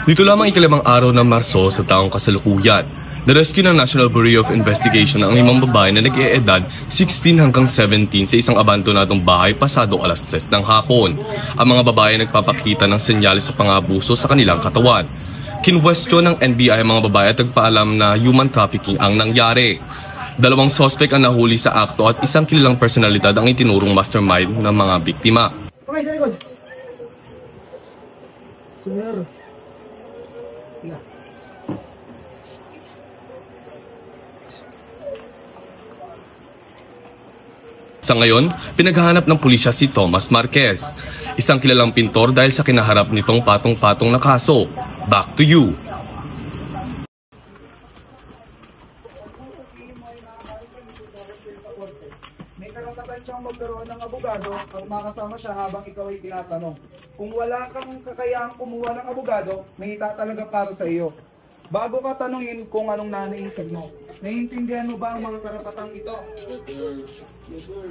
Dito lamang ikalimang araw ng Marso sa taong kasalukuyan. Narescue ng National Bureau of Investigation ang 5 babae na nag-eedad 16 hanggang 17 sa isang abandonadong bahay pasado alas 3 ng hapon. Ang mga babae nagpapakita ng senyales sa pang-abuso sa kanilang katawan. Kinwestiyon ng NBI ang mga babae at nagpaalam na human trafficking ang nangyari. 2 sospek ang nahuli sa akto at isang kilalang personalidad ang itinurong mastermind ng mga biktima. Kamay sa likod. Sir. Sa ngayon, pinaghahanap ng pulisya si Thomas Marquez, isang kilalang pintor dahil sa kinaharap nitong patong-patong na kaso. Back to you. May karapatan siyang magkaroon ng abogado at makasama siya habang ikaw ay tinatanong. Kung wala kang kakayahang kumuha ng abogado, may itatalaga para sa iyo. Bago ka tanungin kung anong nanaisip mo, naiintindihan mo ba ang mga karapatang ito? Yes, sir.